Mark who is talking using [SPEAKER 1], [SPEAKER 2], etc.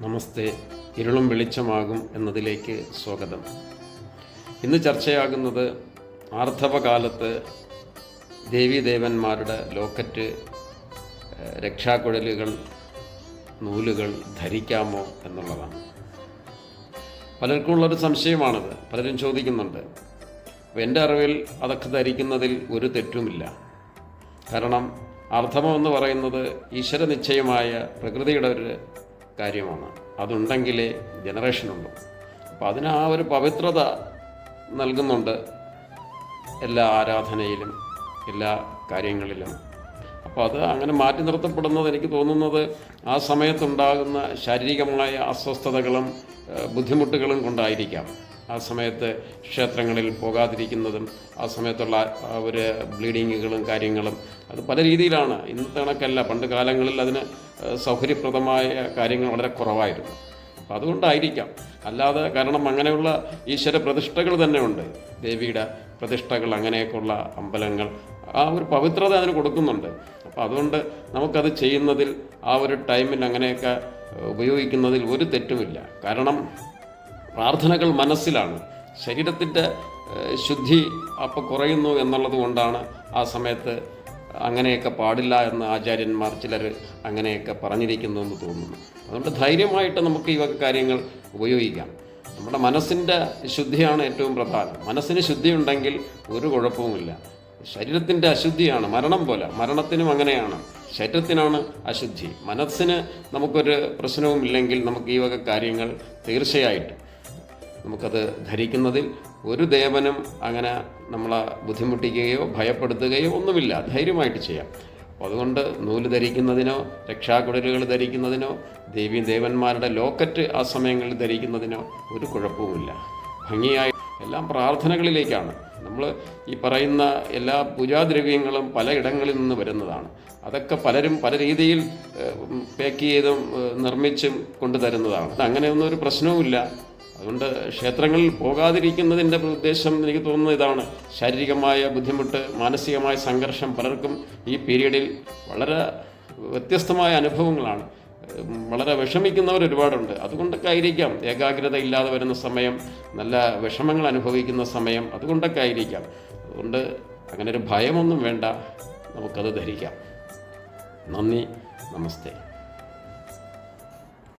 [SPEAKER 1] നമസ്തേ. ഇരുളും വെളിച്ചമാകും എന്നതിലേക്ക് സ്വാഗതം. ഇന്ന് ചർച്ചയാകുന്നത് ആർത്തവകാലത്ത് ദേവീദേവന്മാരുടെ ലോക്കറ്റ്, രക്ഷാക്കുഴലുകൾ, നൂലുകൾ ധരിക്കാമോ എന്നുള്ളതാണ്. പലർക്കുമുള്ളൊരു സംശയമാണത്. പലരും ചോദിക്കുന്നുണ്ട്. അപ്പോൾ എൻ്റെ അറിവിൽ അതൊക്കെ ധരിക്കുന്നതിൽ ഒരു തെറ്റുമില്ല. കാരണം ആർത്തവം എന്ന് പറയുന്നത് ഈശ്വര നിശ്ചയമായ പ്രകൃതിയുടെ ഒരു കാര്യമാണ്. അതുണ്ടെങ്കിലേ ജനറേഷനുള്ളൂ. അപ്പോൾ അതിന് ആ ഒരു പവിത്രത നൽകുന്നുണ്ട് എല്ലാ ആരാധനയിലും, എല്ലാ കാര്യങ്ങളിലും. അപ്പോൾ അത് അങ്ങനെ മാറ്റി നിർത്തപ്പെടുന്നത് എനിക്ക് തോന്നുന്നത് ആ സമയത്തുണ്ടാകുന്ന ശാരീരികമായ അസ്വസ്ഥതകളും ബുദ്ധിമുട്ടുകളും കൊണ്ടായിരിക്കാം. ആ സമയത്ത് ക്ഷേത്രങ്ങളിൽ പോകാതിരിക്കുന്നതും, ആ സമയത്തുള്ള ഒരു ബ്ലീഡിങ്ങുകളും കാര്യങ്ങളും അത് പല രീതിയിലാണ്. ഇന്നത്തെ കണക്കല്ല. പണ്ട് കാലങ്ങളിൽ അതിന് സൗകര്യപ്രദമായ കാര്യങ്ങൾ വളരെ കുറവായിരുന്നു. അപ്പം അതുകൊണ്ടായിരിക്കാം. അല്ലാതെ കാരണം അങ്ങനെയുള്ള ഈശ്വര പ്രതിഷ്ഠകൾ തന്നെ ഉണ്ട്. ദേവിയുടെ പ്രതിഷ്ഠകൾ, അങ്ങനെയൊക്കെയുള്ള അമ്പലങ്ങൾ, ആ ഒരു പവിത്രത അതിന് കൊടുക്കുന്നുണ്ട്. അപ്പോൾ അതുകൊണ്ട് നമുക്കത് ചെയ്യുന്നതിൽ, ആ ഒരു ടൈമിൽ അങ്ങനെയൊക്കെ ഉപയോഗിക്കുന്നതിൽ ഒരു തെറ്റുമില്ല. കാരണം പ്രാർത്ഥനകൾ മനസ്സിലാണ്. ശരീരത്തിൻ്റെ ശുദ്ധി അപ്പോൾ കുറയുന്നു എന്നുള്ളത് കൊണ്ടാണ് ആ സമയത്ത് അങ്ങനെയൊക്കെ പാടില്ല എന്ന് ആചാര്യന്മാർ ചിലർ അങ്ങനെയൊക്കെ പറഞ്ഞിരിക്കുന്നു എന്ന് തോന്നുന്നു. അതുകൊണ്ട് ധൈര്യമായിട്ട് നമുക്ക് ഈ വക കാര്യങ്ങൾ ഉപയോഗിക്കാം. നമ്മുടെ മനസ്സിൻ്റെ ശുദ്ധിയാണ് ഏറ്റവും പ്രധാനം. മനസ്സിന് ശുദ്ധിയുണ്ടെങ്കിൽ ഒരു കുഴപ്പവുമില്ല. ശരീരത്തിൻ്റെ അശുദ്ധിയാണ് മരണം പോലെ. മരണത്തിനും അങ്ങനെയാണ്. ശരീരത്തിനാണ് അശുദ്ധി. മനസ്സിന് നമുക്കൊരു പ്രശ്നവുമില്ലെങ്കിൽ നമുക്ക് ഈ വക കാര്യങ്ങൾ തീർച്ചയായിട്ടും നമുക്കത് ധരിക്കുന്നതിൽ ഒരു ദേവനും അങ്ങനെ നമ്മളെ ബുദ്ധിമുട്ടിക്കുകയോ ഭയപ്പെടുത്തുകയോ ഒന്നുമില്ല. ധൈര്യമായിട്ട് ചെയ്യാം. അപ്പോൾ അതുകൊണ്ട് നൂല് ധരിക്കുന്നതിനോ, രക്ഷാക്കുഴലുകൾ ധരിക്കുന്നതിനോ, ദേവന്മാരുടെ ലോക്കറ്റ് ആ സമയങ്ങളിൽ ധരിക്കുന്നതിനോ ഒരു കുഴപ്പവുമില്ല. ഭംഗിയായി എല്ലാം പ്രാർത്ഥനകളിലേക്കാണ്. നമ്മൾ ഈ പറയുന്ന എല്ലാ പൂജാദ്രവ്യങ്ങളും പലയിടങ്ങളിൽ നിന്ന് വരുന്നതാണ്. അതൊക്കെ പലരും പല രീതിയിൽ പാക്ക് ചെയ്തും നിർമ്മിച്ചും കൊണ്ടുതരുന്നതാണ്. അങ്ങനെയൊന്നും ഒരു പ്രശ്നവുമില്ല. അതുകൊണ്ട് ക്ഷേത്രങ്ങളിൽ പോകാതിരിക്കുന്നതിൻ്റെ ഉദ്ദേശം എനിക്ക് തോന്നുന്നത് ഇതാണ്. ശാരീരികമായ ബുദ്ധിമുട്ട്, മാനസികമായ സംഘർഷം പലർക്കും ഈ പീരീഡിൽ വളരെ വ്യത്യസ്തമായ അനുഭവങ്ങളാണ്. വളരെ വിഷമിക്കുന്നവർ ഒരുപാടുണ്ട്. അതുകൊണ്ടൊക്കെ ആയിരിക്കാം. ഏകാഗ്രത ഇല്ലാതെ വരുന്ന സമയം, നല്ല വിഷമങ്ങൾ അനുഭവിക്കുന്ന സമയം, അതുകൊണ്ടൊക്കെ ആയിരിക്കാം. അതുകൊണ്ട് അങ്ങനെ ഒരു ഭയമൊന്നും വേണ്ട. നമുക്കത് ധരിക്കാം. നന്ദി. നമസ്തേ.